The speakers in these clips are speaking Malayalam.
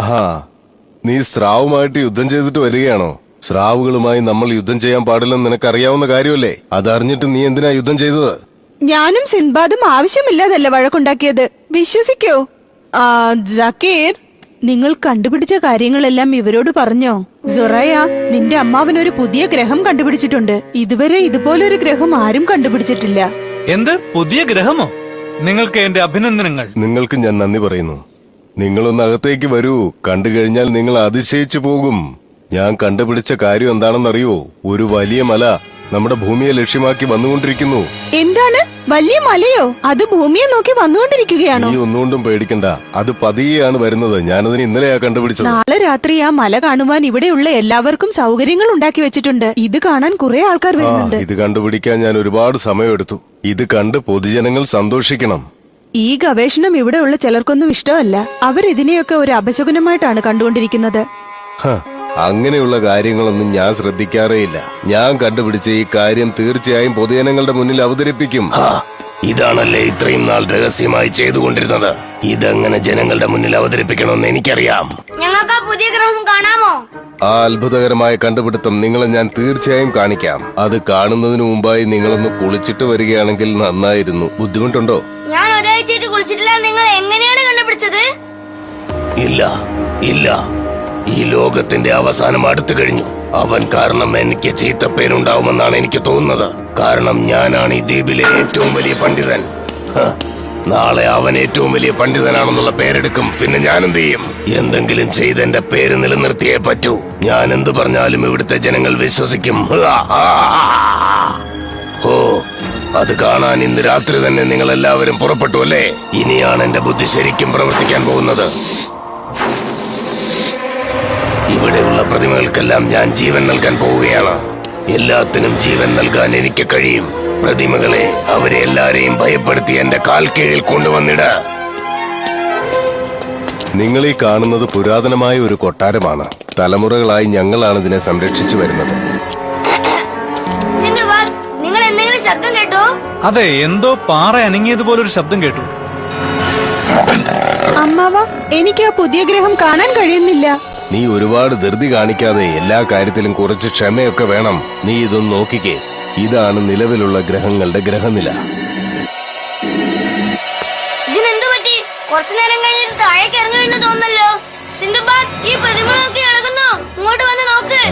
ആ, നീ സ്രാവുമായിട്ട് യുദ്ധം ചെയ്തിട്ട് വരികയാണോ? സ്രാവുകളുമായി നമ്മൾ യുദ്ധം ചെയ്യാൻ പാടില്ലെന്ന് നിനക്കറിയാവുന്ന കാര്യമല്ലേ? അതറിഞ്ഞിട്ട് നീ എന്തിനാ യുദ്ധം ചെയ്തത്? ഞാനും സിൻബാദും ആവശ്യമില്ലാതല്ല വഴക്കുണ്ടാക്കിയത്, വിശ്വസിക്കോ? സക്കീർ, നിങ്ങൾ കണ്ടുപിടിച്ച കാര്യങ്ങളെല്ലാം ഇവരോട് പറഞ്ഞോ? സൊറയ, നിന്റെ അമ്മാവൻ ഒരു പുതിയ ഗ്രഹം കണ്ടുപിടിച്ചിട്ടുണ്ട്. ഇതുവരെ ഇതുപോലൊരു ഗ്രഹം ആരും കണ്ടുപിടിച്ചിട്ടില്ല. എന്ത് പുതിയ ഗ്രഹമോ? നിങ്ങൾക്ക് എന്റെ അഭിനന്ദനങ്ങൾ. നിങ്ങൾക്ക് ഞാൻ നന്ദി പറയുന്നു. നിങ്ങളൊന്ന് അകത്തേക്ക് വരൂ. കണ്ടു കഴിഞ്ഞാൽ നിങ്ങൾ അതിശയിച്ചു പോകും. ഞാൻ കണ്ടുപിടിച്ച കാര്യം എന്താണെന്നറിയോ? ഒരു വലിയ മല നമ്മുടെ ഭൂമിയെ ലക്ഷ്യമാക്കി വന്നുകൊണ്ടിരിക്കുന്നു. എന്താണ് വലിയ മലയോ? അത് ഭൂമിയെ നോക്കി വന്നുകൊണ്ടിരിക്കുകയാണോ? നീ ഒന്നുകൊണ്ടും പേടിക്കണ്ട, അത് പതിയെയാണ് വരുന്നത്. ഞാനതിന് ഇന്നലെയാ കണ്ടുപിടിച്ചത്. നാളെ രാത്രി ആ മല കാണുവാൻ ഇവിടെയുള്ള എല്ലാവർക്കും സൗകര്യങ്ങൾ ഉണ്ടാക്കി വെച്ചിട്ടുണ്ട്. ഇത് കാണാൻ കുറെ ആൾക്കാർ വരുന്നുണ്ട്. ഇത് കണ്ടുപിടിക്കാൻ ഞാൻ ഒരുപാട് സമയമെടുത്തു. ഇത് കണ്ട് പൊതുജനങ്ങൾ സന്തോഷിക്കണം. ഈ ഗവേഷണം ഇവിടെയുള്ള ചിലർക്കൊന്നും ഇഷ്ടമല്ല. അവരിതിനെയൊക്കെ ഒരു അപശകുനമായിട്ടാണ് കണ്ടുകൊണ്ടിരിക്കുന്നത്. അങ്ങനെയുള്ള കാര്യങ്ങളൊന്നും ഞാൻ ശ്രദ്ധിക്കാറേയില്ല. ഞാൻ കണ്ടുപിടിച്ച ഈ കാര്യം തീർച്ചയായും പൊതുജനങ്ങളുടെ മുന്നിൽ അവതരിപ്പിക്കും. ഇതാണല്ലേ ഇത്രയും നാൾ രഹസ്യമായി ചെയ്തുകൊണ്ടിരുന്നത്. ഇതെങ്ങനെ ജനങ്ങളുടെ മുന്നിൽ അവതരിപ്പിക്കണമെന്ന് എനിക്കറിയാം. ഞങ്ങൾക്ക് ആ പുതിയ ഗ്രഹം കാണാമോ? ആ അത്ഭുതകരമായ കണ്ടുപിടുത്തം നിങ്ങളെ ഞാൻ തീർച്ചയായും കാണിക്കാം. അത് കാണുന്നതിന് മുമ്പായി നിങ്ങളൊന്ന് കുളിച്ചിട്ട് വരികയാണെങ്കിൽ നന്നായിരുന്നു. ബുദ്ധിമുട്ടുണ്ടോ? ഞാൻ ഒരാഴ്ചയായിട്ട് കുളിച്ചിട്ടില്ല. നിങ്ങൾ എങ്ങനെയാണ് കണ്ടുപിടിച്ചത്? ഇല്ല ഇല്ല, ഈ ലോകത്തിന്റെ അവസാനം അടുത്തു കഴിഞ്ഞു. അവൻ കാരണം എനിക്ക് ചീത്തപ്പേരുണ്ടാവുമെന്നാണ് എനിക്ക് തോന്നുന്നത്. കാരണം ഞാനാണ് ഈ ദ്വീപിലെ ഏറ്റവും വലിയ പണ്ഡിതൻ. നാളെ അവൻ ഏറ്റവും വലിയ പണ്ഡിതനാണെന്നുള്ള പേരെടുക്കും. പിന്നെ ഞാൻ എന്ത് ചെയ്യും? എന്തെങ്കിലും ചെയ്ത് എന്റെ പേര് നിലനിർത്തിയേ പറ്റൂ. ഞാൻ എന്ത് പറഞ്ഞാലും ഇവിടുത്തെ ജനങ്ങൾ വിശ്വസിക്കും. ഓ, അത് കാണാൻ ഇന്ന് രാത്രി തന്നെ നിങ്ങൾ എല്ലാവരും പുറപ്പെട്ടു അല്ലേ? ഇനിയാണ് എന്റെ ബുദ്ധി ശരിക്കും പ്രവർത്തിക്കാൻ പോകുന്നത്. ഇവിടെയുള്ള പ്രതിമകൾക്കെല്ലാം ഞാൻ ജീവൻ നൽകാൻ പോവുകയാണ്. എല്ലാത്തിനും ജീവൻ നൽകാൻ എനിക്ക് കഴിയും. പ്രതിമകളെ, അവരെ എല്ലാരെയും ഭയപ്പെടുത്തി എന്റെ കാൽ കീഴിൽ കൊണ്ടുവന്നിട. നിങ്ങൾ ഈ കാണുന്നത് പുരാതനമായ ഒരു കൊട്ടാരമാണ്. തലമുറകളായി ഞങ്ങളാണ് ഇതിനെ സംരക്ഷിച്ചു വരുന്നത്. നിങ്ങൾ എന്തെങ്കിലും ശബ്ദം കേട്ടോ? അതെ, എന്തോ പാറ അനങ്ങിയതുപോലൊരു ശബ്ദം കേട്ടു. അമ്മാവ, എനിക്ക് ആ പുതിയ ഗ്രഹം കാണാൻ കഴിയുന്നില്ല. നീ ഒരുപാട് ധൃതി കാണിക്കാതെ എല്ലാ കാര്യത്തിലും കുറച്ച് ക്ഷമയൊക്കെ വേണം. നീ ഇതൊന്ന് നോക്കിക്കേ. ഇതാണ് നിലവിലുള്ള ഗ്രഹങ്ങളുടെ ഗ്രഹനില. ഇതിനെന്തു പറ്റി? കുറച്ചു നേരം കഴിഞ്ഞിട്ട് താഴേക്ക് ഇറങ്ങി വീണ് തോന്നല്ലോ. സിന്ധുബാദ്, ഈ പ്രതിമകളൊക്കെ ഇളകുന്നു. ഇങ്ങോട്ട് വന്ന് നോക്ക്.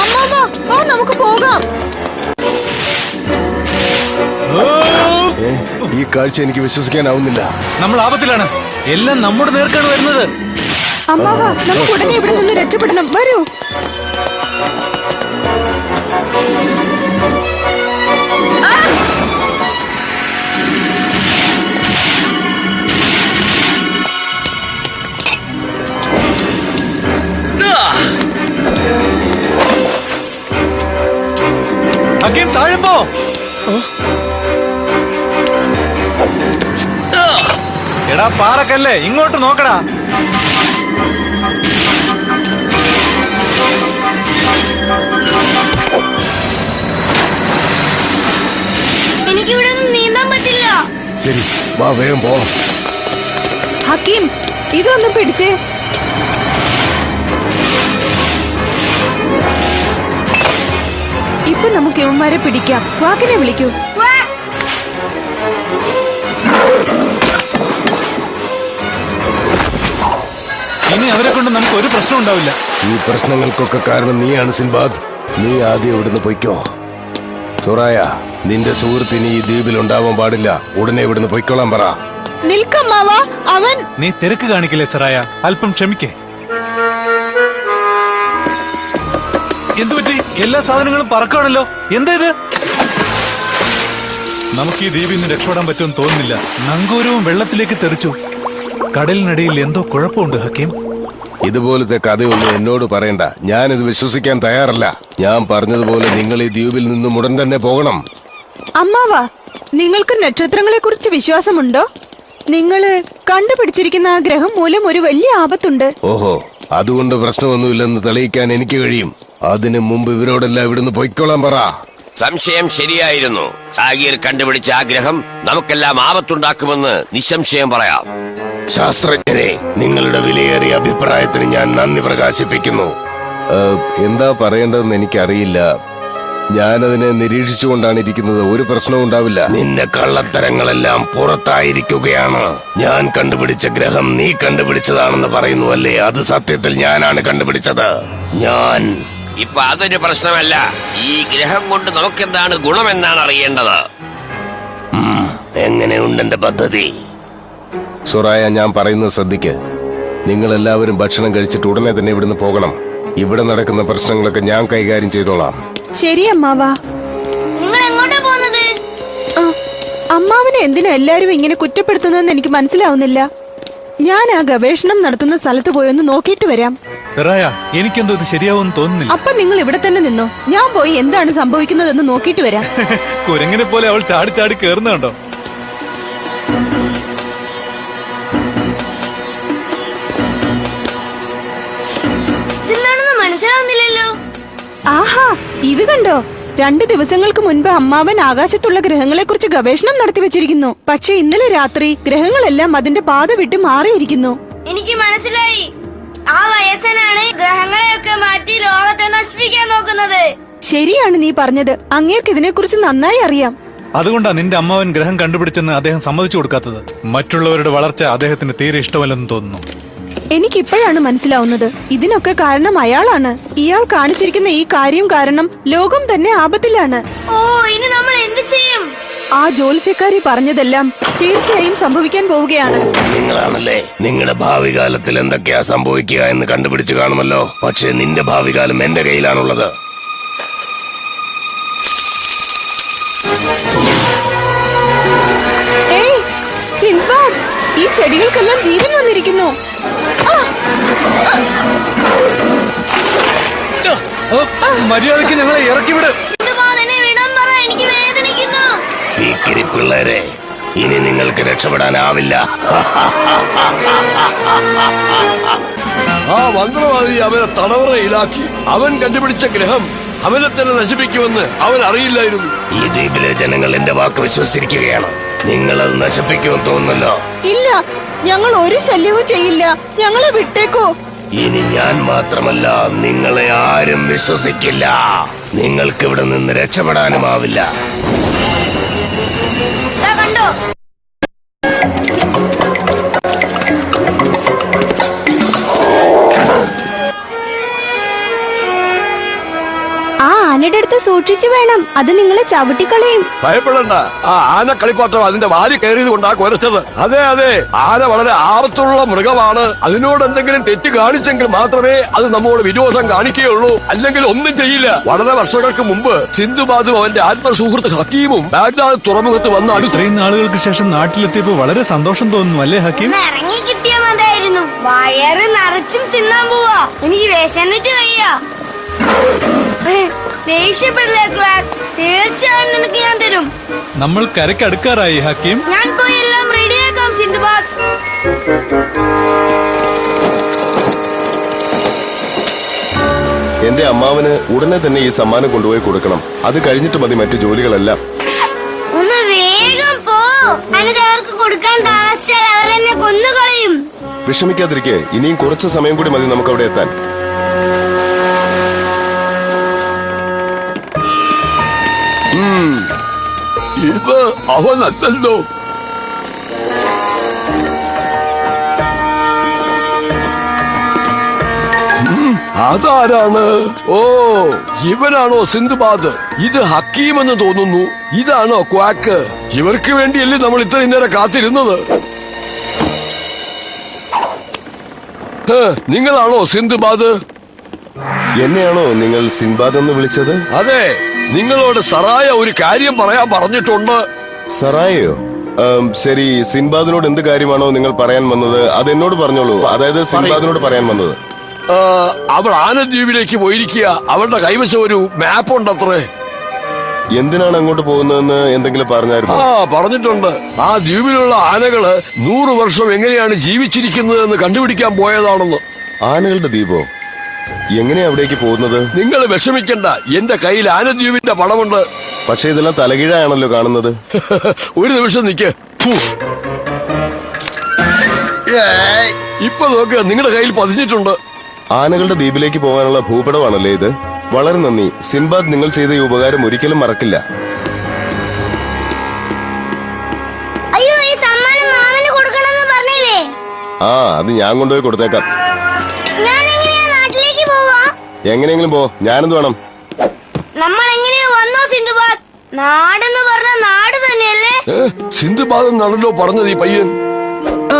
അമ്മാവ, നമുക്ക് പോകാം. ഈ കാഴ്ച എനിക്ക് വിശ്വസിക്കാനാവുന്നില്ല. നമ്മൾ ആപത്തിലാണ്. എല്ലാം നമ്മുടെ നേർക്കാണ് വരുന്നത്. അമ്മാവ, നമുക്ക് ഉടനെ ഇവിടെ നിന്ന് രക്ഷപ്പെടണം. വരൂ. ഹക്കീം, താഴെ പോ. എടാ പാറക്കല്ലേ, ഇങ്ങോട്ട് നോക്കടാ. എനിക്കിവിടെ ഒന്നും നീന്താൻ പറ്റില്ല. ശരി, വാ, വേഗം പോ. ഹക്കീം, ഇതൊന്നും പിടിച്ചേ. ഇപ്പൊ നമുക്ക് ഇവന്മാരെ പിടിക്കാം. വാക്കിനെ വിളിക്കൂ. ഇനി അവരെ കൊണ്ട് നമുക്ക് ഒരു പ്രശ്നം ഉണ്ടാവില്ല. ഈ പ്രശ്നങ്ങൾക്കൊക്കെ കാരണം നീയാണ് സിൻബാദ്. നീ ആദ്യം ഇവിടുന്ന് പൊയ്ക്കോ. സൊറായ, നിന്റെ സുഹൃത്തിന് ഈ ദ്വീപിൽ ഉണ്ടാവാൻ പാടില്ല. ഉടനെ ഇവിടുന്ന് പൊയ്ക്കോളാൻ പറ. നിൽക്കമ്മാവ, അവൻ. നീ തിരക്ക് കാണിക്കില്ലേ സറായ? അല്പം ക്ഷമിക്കേ. എന്തുപറ്റി? എല്ലാ സാധനങ്ങളും പറക്കാണല്ലോ. എന്താ ഇത്? നമുക്ക് ഈ ദ്വീപിൽ നിന്ന് രക്ഷപ്പെടാൻ പറ്റുമെന്ന് തോന്നുന്നില്ല. നങ്കൂരവും വെള്ളത്തിലേക്ക് തെറിച്ചു. കടലിനടിയിൽ എന്തോ കുഴപ്പമുണ്ട് ഹക്കീം. ഇതുപോലത്തെ കഥയൊന്നും എന്നോട് പറയണ്ട. ഞാനിത് വിശ്വസിക്കാൻ തയ്യാറല്ല. ഞാൻ പറഞ്ഞതുപോലെ നിങ്ങൾ ഈ ദ്വീപിൽ നിന്നും ഉടൻ തന്നെ പോകണം. അമ്മാവ, നിങ്ങൾക്ക് നക്ഷത്രങ്ങളെ കുറിച്ച് വിശ്വാസമുണ്ടോ? നിങ്ങള് കണ്ടുപിടിച്ചിരിക്കുന്ന ആ ഗ്രഹം മൂലം ഒരു വലിയ ആപത്തുണ്ട്. ഓഹോ, അതുകൊണ്ട് പ്രശ്നമൊന്നുമില്ലെന്ന് തെളിയിക്കാൻ എനിക്ക് കഴിയും. അതിനു മുമ്പ് ഇവരോടെല്ലാം ഇവിടുന്ന് പൊയ്ക്കോളാൻ പറ. സംശയം ശരിയായിരുന്നു. സാഗീർ കണ്ടുപിടിച്ച ആ ഗ്രഹം നമുക്കെല്ലാം ആപത്തുണ്ടാക്കുമെന്ന് നിസ്സംശയം പറയാം. ശാസ്ത്രജ്ഞരെ, നിങ്ങളുടെ വിലയേറിയ അഭിപ്രായത്തിന് ഞാൻ നന്ദി പ്രകാശിപ്പിക്കുന്നു. എന്താ പറയേണ്ടതെന്ന് എനിക്കറിയില്ല. ഞാനതിനെ നിരീക്ഷിച്ചുകൊണ്ടാണ് ഇരിക്കുന്നത്. ഒരു പ്രശ്നവും ഉണ്ടാവില്ല. നിന്റെ കള്ളത്തരങ്ങളെല്ലാം പുറത്തായിരിക്കുകയാണ്. ഞാൻ കണ്ടുപിടിച്ച ഗ്രഹം നീ കണ്ടുപിടിച്ചതാണെന്ന് പറയുന്നു അല്ലേ? അത് സത്യത്തിൽ ഞാനാണ് കണ്ടുപിടിച്ചത്. ഞാൻ ഇപ്പൊ അതൊരു പ്രശ്നമല്ല. ഈ ഗ്രഹം കൊണ്ട് നമുക്കെന്താണ് ഗുണമെന്നാണ് അറിയേണ്ടത്. എങ്ങനെയുണ്ട് എന്റെ പദ്ധതി? സുറായ, ഞാൻ പറയുന്നത് ശ്രദ്ധിക്ക്. നിങ്ങൾ എല്ലാവരും ഭക്ഷണം കഴിച്ചിട്ട് ഉടനെ തന്നെ ഇവിടുന്ന് പോകണം. ഇവിടെ നടക്കുന്ന പ്രശ്നങ്ങളൊക്കെ ഞാൻ കൈകാര്യം ചെയ്തോളാം. ശരി അമ്മാവാ. നിങ്ങൾ എങ്ങോട്ടാ പോകുന്നത്? അമ്മാവനെ എന്തിനാ എല്ലാരും ഇങ്ങനെ കുറ്റപ്പെടുത്തുന്നതെന്ന് എനിക്ക് മനസ്സിലാവുന്നില്ല. ഞാൻ ആ ഗവേഷണം നടത്തുന്ന സ്ഥലത്ത് പോയി ഒന്ന് നോക്കിയിട്ട് വരാം. സെറായ, എനിക്കെന്തോ ഇത് ശരിയാവുമെന്ന് തോന്നുന്നില്ല. അപ്പൊ നിങ്ങൾ ഇവിടെ തന്നെ നിന്നോ. ഞാൻ പോയി എന്താണ് സംഭവിക്കുന്നതെന്ന് നോക്കിയിട്ട് വരാം. കുരങ്ങനെ പോലെ അവൾ ചാടി ചാടി കേറുന്ന കണ്ടോ? ഇതെന്താണെന്ന് മനസ്സിലാവുന്നില്ലല്ലോ. ആഹാ, ഇത് കണ്ടോ? 2 ദിവസങ്ങൾക്ക് മുൻപ് അമ്മാവൻ ആകാശത്തുള്ള ഗ്രഹങ്ങളെ കുറിച്ച് ഗവേഷണം നടത്തി വെച്ചിരിക്കുന്നു. പക്ഷെ ഇന്നലെ രാത്രി ഗ്രഹങ്ങളെല്ലാം അതിന്റെ പാത വിട്ട് മാറിയിരിക്കുന്നു. എനിക്ക് മനസ്സിലായി. ആ വയസ്സനാണ് ഗ്രഹങ്ങളെയൊക്കെ മാറ്റി ലോകത്തെ നശിപ്പിക്കാൻ നോക്കുന്നത്. ശരിയാണ് നീ പറഞ്ഞത്. അങ്ങേർക്ക് ഇതിനെക്കുറിച്ച് നന്നായി അറിയാം. അതുകൊണ്ടാ നിന്റെ അമ്മാവൻ ഗ്രഹം കണ്ടുപിടിച്ചെന്ന് അദ്ദേഹം സമ്മതിച്ചു കൊടുക്കാത്തത്. മറ്റുള്ളവരുടെ വളർച്ച അദ്ദേഹത്തിന് തീരെ ഇഷ്ടമല്ലെന്ന് തോന്നുന്നു. എനിക്കിപ്പോഴാണ് മനസ്സിലാവുന്നത്. ഇതിനൊക്കെ കാരണം അയാളാണ്. ഇയാൾ കാണിച്ചിരിക്കുന്ന ഈ കാര്യം കാരണം ലോകം തന്നെ ആപത്തിലാണ്. ഓ, ഇനി നമ്മൾ എന്ത് ചെയ്യും? ആ ജോത്സ്യക്കാരി പറഞ്ഞതെല്ലാം തീർച്ചയായും സംഭവിക്കാൻ പോവുകയാണ്. നിങ്ങളാണല്ലേ നിങ്ങളുടെ ഭാവി കാലത്തിൽ എന്തൊക്കെയാ സംഭവിക്കുക എന്ന് കണ്ടുപിടിച്ച് കാണുമല്ലോ. പക്ഷെ നിന്റെ ഭാവി കാലം എന്റെ കയ്യിലാണുള്ളത്. ഏയ് സിൻബാദ്, ഈ ചെടികൾക്കെല്ലാം ജീവൻ വന്നിരിക്കുന്നു. മര്യാദയ്ക്ക് ഞങ്ങളെ ഇറക്കിവിട്. സിന്ധുബാദ്, എന്നെ വിടാൻ പറ. എനിക്ക് വേദനിക്കുന്നു. ഈ കിരിപ്പിള്ളേരെ, ഇനി നിങ്ങൾക്ക് രക്ഷപ്പെടാനാവില്ല. ആ മന്ത്രവാദി അവനെ തടവറയിലാക്കി. അവൻ കണ്ടുപിടിച്ച ഗ്രഹം അവനെ തന്നെ നശിപ്പിക്കുമെന്ന് അവൻ അറിയില്ലായിരുന്നു. ഈ ദ്വീപിലെ ജനങ്ങൾ എന്റെ വാക്ക് വിശ്വസിച്ചിരിക്കുകയാണ്. നിങ്ങളത് നശിപ്പിക്കുമെന്ന് തോന്നുന്നല്ലോ. ഇല്ല, ഞങ്ങൾ ഒരു ശല്യവും ചെയ്യില്ല. ഞങ്ങളെ വിട്ടേക്കോ. ഇനി ഞാൻ മാത്രമല്ല, നിങ്ങളെ ആരും വിശ്വസിക്കില്ല. നിങ്ങൾക്ക് ഇവിടെ നിന്ന് രക്ഷപ്പെടാനുമാവില്ല. ദാ കണ്ടോ? ആ ആനയുടെ അടുത്ത് സൂക്ഷിച്ചു വേണം. അത് നിങ്ങളെ ചവിട്ടിക്കളയും. ഭയപ്പെടണ്ട. ആ ആന കളിപ്പാട്ടം അതിന്റെ വാരി കയറിയത് കൊണ്ടാ കുരച്ചത്. അതെ അതെ, ആന വളരെ ആപത്തുള്ള മൃഗമാണ്. അതിനോട് എന്തെങ്കിലും തെറ്റ് കാണിച്ചെങ്കിൽ മാത്രമേ അത് നമ്മോട് വിരോധം കാണിക്കുകയുള്ളൂ. അല്ലെങ്കിൽ ഒന്നും ചെയ്യില്ല. വളരെ വർഷങ്ങൾക്ക് മുമ്പ് സിന്ധുബാദും അവന്റെ ആത്മസുഹൃത്ത് ഹക്കീമും ബാഗ്ദാദ് തുറമുഖത്ത് വന്ന് അടുത്ത്. ഇത്രയും നാളുകൾക്ക് ശേഷം നാട്ടിലെത്തിയപ്പോ വളരെ സന്തോഷം തോന്നുന്നു അല്ലേ ഹക്കീം? ഇറങ്ങി കിട്ടിയ മതായിരുന്നു. വയറ് നിറച്ചും തിന്നാൻ പോവാ. എനിക്ക് വിശന്നിട്ട് വയ്യ. ദേഷ്യപ്പെടില്ലേ ക്വാക്ക്? തീർച്ചയായും നിനക്ക് ഞാൻ തരും. നമ്മൾ കരയ്ക്ക് അടുക്കാറായി ഹക്കീം. ഞാൻ പോയി എല്ലാം റെഡിയാക്കാം സിന്ധുബാദ്. എന്റെ അമ്മാവന് ഉടനെ തന്നെ ഈ സമ്മാനം കൊണ്ടുപോയി കൊടുക്കണം. അത് കഴിഞ്ഞിട്ട് മതി മറ്റു ജോലികളെല്ലാം. ഒന്ന് വേഗം പോ. അല്ലാതെ അവർക്ക് കൊടുക്കാൻ താമസിച്ചാൽ അവർ എന്നെ കൊന്നുകളയും. വിഷമിക്കാതിരിക്കെ, ഇനിയും കുറച്ച് സമയം കൂടി മതി നമുക്ക് അവിടെ എത്താൻ. ഇത് അവനല്ലോ. അതാരാണ്? ഓ, ഇവനാണോ സിന്ധുബാദ്? ഇത് ഹക്കീം എന്ന് തോന്നുന്നു. ഇതാണോ ക്വാക്ക്? ഇവർക്ക് വേണ്ടിയല്ലേ നമ്മൾ ഇത്രയും നേരം കാത്തിരുന്നത്? നിങ്ങളാണോ സിന്ധുബാദ്? എന്നെയാണോ നിങ്ങൾ സിൻബാദ് എന്ന് വിളിച്ചത്? അതെ, നിങ്ങളോട് സറായ ഒരു കാര്യം പറയാൻ പറഞ്ഞിട്ടുണ്ട്. സറായയോ? ശരി, സിൻബാദിനോട് എന്ത് കാര്യമാണോ നിങ്ങൾ പറയാൻ വന്നത് അത് എന്നോട് പറഞ്ഞോളൂ. അതായത് സിൻബാദിനോട് പറയാൻ വന്നത്. അവൾ ആനദ്വീപിലേക്ക് പോയിരിക്കുക. അവളുടെ കൈവശം ഒരു മാപ്പ് ഉണ്ടത്രേ. എന്തിനാണ് അങ്ങോട്ട് പോകുന്നതെന്ന് എന്തെങ്കിലും പറഞ്ഞായിരുന്നു? പറഞ്ഞിട്ടുണ്ട്. ആ ദ്വീപിലുള്ള ആനകള് 100 വർഷം എങ്ങനെയാണ് ജീവിച്ചിരിക്കുന്നത് എന്ന് കണ്ടുപിടിക്കാൻ പോയതാണെന്ന്. ആനകളുടെ ദ്വീപോ? എങ്ങനെയാ അവിടേക്ക് പോകുന്നത്? നിങ്ങൾ വിഷമിക്കണ്ട, എന്റെ കയ്യിൽ ആനദ്വീപിന്റെ പടമുണ്ട്. പക്ഷെ ഇതെല്ലാം തലകീഴാണല്ലോ കാണുന്നത്. ഒരു നിമിഷം നിക്ക്. ഇപ്പൊ നോക്കുക നിങ്ങളുടെ കയ്യിൽ പതിഞ്ഞിട്ടുണ്ട്. ആനകളുടെ ദ്വീപിലേക്ക് പോകാനുള്ള ഭൂപടമാണല്ലേ ഇത്? വളരെ നന്ദി സിൻബാദ്, നിങ്ങൾ ചെയ്ത ഈ ഉപകാരം ഒരിക്കലും മറക്കില്ല. അയ്യോ, ഈ സമ്മാനം മാമന് കൊടുക്കണമെന്ന് പറഞ്ഞില്ലേ? ആ, അത് ഞാൻ കൊണ്ടുപോയി കൊടുത്തേക്കാം. ഞാൻ എങ്ങനെയാ നാട്ടിലേക്ക് പോവാ? എങ്ങനെയെങ്കിലും പോ, ഞാനെന്ത് വേണം? നമ്മൾ എങ്ങനെയാ വന്നോ സിന്ധുബാദ്? നാടെന്ന് പറഞ്ഞ നാട് തന്നെയല്ലേ? സിന്ധുബാദം നടല്ലോ പറഞ്ഞത് ഈ പയ്യൻ. ആ,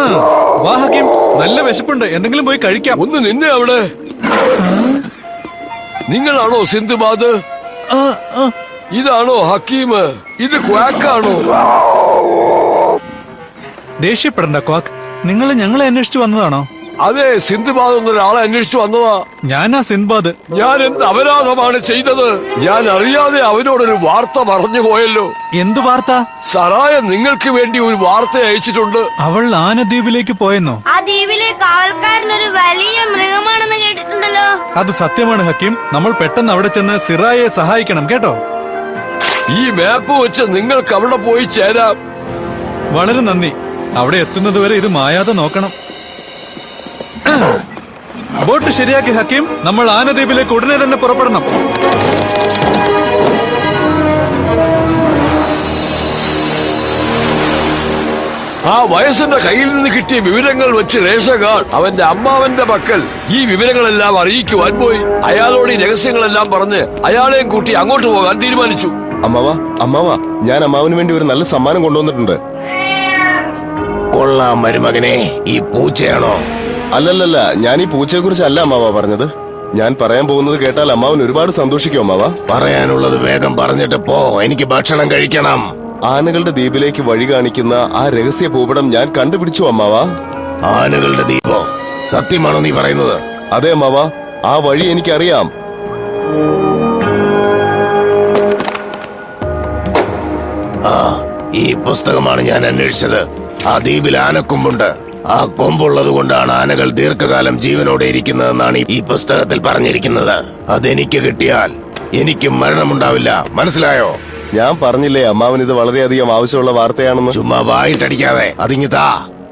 വാ ഹക്കീം, നല്ല വിശപ്പുണ്ട്, എന്തെങ്കിലും പോയി കഴിക്കാം. ഒന്ന് നിന്നെ അവിടെ. നിങ്ങളാണോ സിന്ധുബാദ്? ആ, ആ. ഇതാണോ ഹക്കീം? ഇത് ക്വാക്കാണോ? ദേഷ്യപ്പെടണ്ട ക്വാക്ക്, നിങ്ങൾ ഞങ്ങളെ അന്വേഷിച്ചു വന്നതാണോ? അതെ, സിന്ധുബാദ് എന്നൊരാളെ അന്വേഷിച്ചു വന്നതാ. ഞാനാ സിൻബാദ്. ഞാൻ എന്ത് അപരാധമാണ് ചെയ്തത്? ഞാൻ അറിയാതെ അവനോടൊരു വാർത്ത പറഞ്ഞു പോയല്ലോ. എന്തു വാർത്ത? സറായ നിങ്ങൾക്ക് വേണ്ടി ഒരു വാർത്ത അയച്ചിട്ടുണ്ട്. അവൾ ആനദ്വീപിലേക്ക് പോയെന്നോ? ആ ദ്വീപിലെ കാവൽക്കാരൻ ഒരു വലിയ മൃഗമാണെന്ന് കേട്ടിട്ടുണ്ടല്ലോ. അത് സത്യമാണ് ഹക്കീം. നമ്മൾ പെട്ടെന്ന് അവിടെ ചെന്ന് സിറായെ സഹായിക്കണം, കേട്ടോ? ഈ മാപ്പ് വെച്ച് നിങ്ങൾക്ക് അവിടെ പോയി ചേരാം. വളരെ നന്ദി. അവിടെ എത്തുന്നത് വരെ ഇത് മായാതെ നോക്കണം. ബോട്ട് ശരിയാക്കി ഹക്കീം, നമ്മൾ ആനദ്വീപിലേക്ക് ഉടനെ തന്നെ പുറപ്പെടണം. ആ വയസ്സിന്റെ കയ്യിൽ നിന്ന് കിട്ടിയ വിവരങ്ങൾ വെച്ച് രേഷകാർ അവന്റെ അമ്മാവന്റെ മക്കൾ ഈ വിവരങ്ങളെല്ലാം അറിയിക്കുവാൻ പോയി. അയാളോട് ഈ രഹസ്യങ്ങളെല്ലാം പറഞ്ഞ് അയാളെയും കൂട്ടി അങ്ങോട്ട് പോകാൻ തീരുമാനിച്ചു. അമ്മാവ, ഞാൻ അമ്മാവന് വേണ്ടി ഒരു നല്ല സമ്മാനം കൊണ്ടുവന്നിട്ടുണ്ട്. കൊള്ളാം മരുമകനെ, ഈ പൂച്ചയാണോ? അല്ലല്ലല്ല, ഞാൻ ഈ പൂച്ചയെ കുറിച്ചല്ല അമ്മാവ പറഞ്ഞത്. ഞാൻ പറയാൻ പോകുന്നത് കേട്ടാൽ അമ്മാവൻ ഒരുപാട് സന്തോഷിക്കും അമ്മാവ. പറയാനുള്ളത് വേഗം പറഞ്ഞിട്ട് പോ, എനിക്ക് ഭക്ഷണം കഴിക്കണം. ആനകളുടെ ദ്വീപിലേക്ക് വഴി കാണിക്കുന്ന ആ രഹസ്യ ഭൂപടം ഞാൻ കണ്ടുപിടിച്ചു അമ്മാവ. ആനകളുടെ ദ്വീപോ? സത്യമാണോ നീ പറയുന്നത്? അതെ അമ്മാവ, ആ വഴി എനിക്കറിയാം. ആ, ഈ പുസ്തകമാണ് ഞാൻ അന്വേഷിച്ചത്. ആ ദ്വീപിൽ ആനക്കൊമ്പുണ്ട്. ആ കൊമ്പുള്ളത് കൊണ്ടാണ് ആനകൾ ദീർഘകാലം ജീവനോടെ ഇരിക്കുന്നതെന്നാണ് ഈ പുസ്തകത്തിൽ പറഞ്ഞിരിക്കുന്നത്. അതെനിക്ക് കിട്ടിയാൽ എനിക്ക് മരണമുണ്ടാവില്ല, മനസ്സിലായോ? ഞാൻ പറഞ്ഞില്ലേ അമ്മാവൻ ഇത് വളരെയധികം ആവശ്യമുള്ള വാർത്തയാണെന്ന്. ചുമ്മാ വായിട്ടടിക്കാതെ അതിങ്ങിതാ,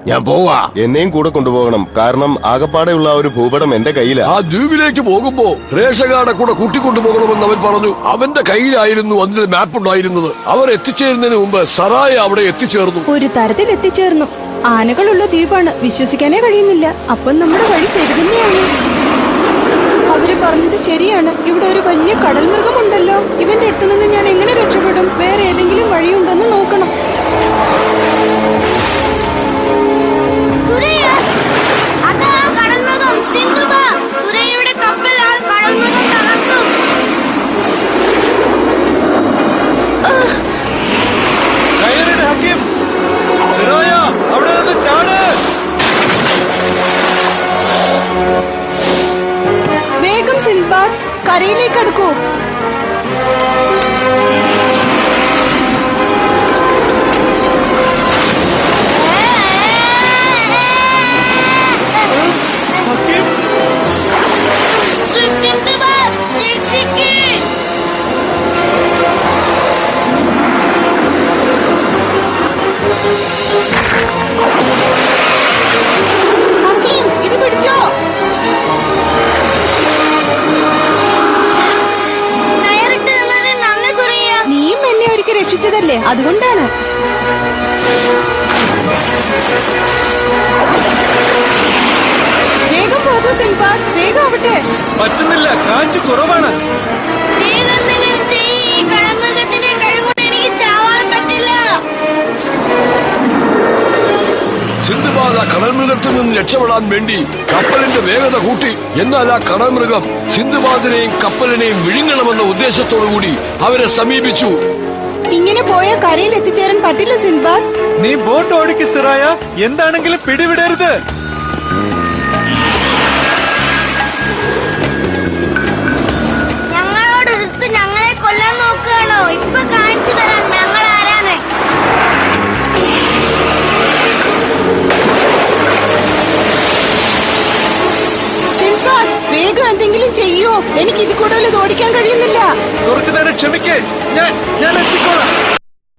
ഞാൻ പോവാ. എന്നെയും കൂടെ കൊണ്ടുപോകണം, കാരണം ആകപ്പാടെയുള്ള ആ ഒരു ഭൂപടം എന്റെ കയ്യിലാ. ആ ദ്വീപിലേക്ക് പോകുമ്പോ രേഷകാരുടെ കൂടെ കൂട്ടിക്കൊണ്ടുപോകണമെന്ന് അവൻ പറഞ്ഞു. അവന്റെ കയ്യിലായിരുന്നു അതിന്റെ മാപ്പ് ഉണ്ടായിരുന്നത്. അവർ എത്തിച്ചേരുന്നതിന് മുമ്പ് സറായ അവിടെ എത്തിച്ചേർന്നു. ഒരു തരത്തിൽ എത്തിച്ചേർന്നു. ആനകളുള്ള ദ്വീപാണ്, വിശ്വസിക്കാനേ കഴിയുന്നില്ല. അപ്പം നമ്മുടെ വഴി ശരി തന്നെയാണ്. അവര് പറഞ്ഞത് ശരിയാണ്. ഇവിടെ ഒരു വലിയ കടൽ മൃഗമുണ്ടല്ലോ. ഇവന്റെ അടുത്ത് നിന്ന് ഞാൻ എങ്ങനെ രക്ഷപ്പെടും? വേറെ ഏതെങ്കിലും വഴിയുണ്ടോന്ന് നോക്കണം. സുരയ്യ, അതാ കടൽമൃഗം. സിന്ധുബാ, സുരയ്യയുടെ കപ്പൽ ആ കടൽമൃഗം തകർത്തു. കയറിട് ഹക്കീം. സിറായ, അവിടെ നിന്ന് ചാട്. വേഗം സിൻബാദ്, കരയിലേക്ക് അടുക്കൂ. ഹക്കീം, സിന്ധുബാ, രക്ഷിക്ക്. ഹക്കീം, ഇത് പിടിച്ചോ. കയറിട്ട് നിന്നതിന് നന്ദി സുരയ്യ. നീയും എന്നെ ഒരിക്കൽ രക്ഷിച്ചതല്ലേ, അതുകൊണ്ടാണ്. വേഗം പോകൂ സിൻബാദ്, വേഗം ആവട്ടെ. പറ്റുന്നില്ല, കാറ്റ് കുറവാണ്. വേഗമെന്തെങ്കിലും ചെയ്യ്. ഈ കടൽമൃഗത്തിന്റെ കഴിവുകൊണ്ട് എനിക്ക് ചാവാൻ പറ്റില്ല. സിന്ധുബാദ് ആ കടൽമൃഗത്തിൽ നിന്ന് രക്ഷപ്പെടാൻ വേണ്ടി കപ്പലിന്റെ വേഗത കൂട്ടി. എന്നാൽ ആ കടൽമൃഗം സിന്ധുബാദിനെയും കപ്പലിനെയും വിഴുങ്ങണമെന്ന ഉദ്ദേശത്തോടു കൂടി അവരെ സമീപിച്ചു. ഇങ്ങനെ പോയ കരയിൽ എത്തിച്ചേരാൻ പറ്റില്ല സിൻബാദ്. നീ ബോട്ട് ഓടിക്ക് സിറായ, എന്താണെങ്കിലും പിടിവിടരുത്. ഞങ്ങളോട് എതിർത്ത് ഞങ്ങളെ കൊല്ലാൻ നോക്കുകയാണോ? ഇപ്പൊ കാണിച്ചു തരാം ഞങ്ങൾ ആരാണ്. സിൻബാദ്, വേഗം എന്തെങ്കിലും ചെയ്യൂ. എനിക്ക് ഇത് കൂടുതൽ ഓടിക്കാൻ കഴിയുന്നില്ല. കുറച്ചു നേരം ക്ഷമിക്കേ, ഞാൻ എത്തിക്കോളാം.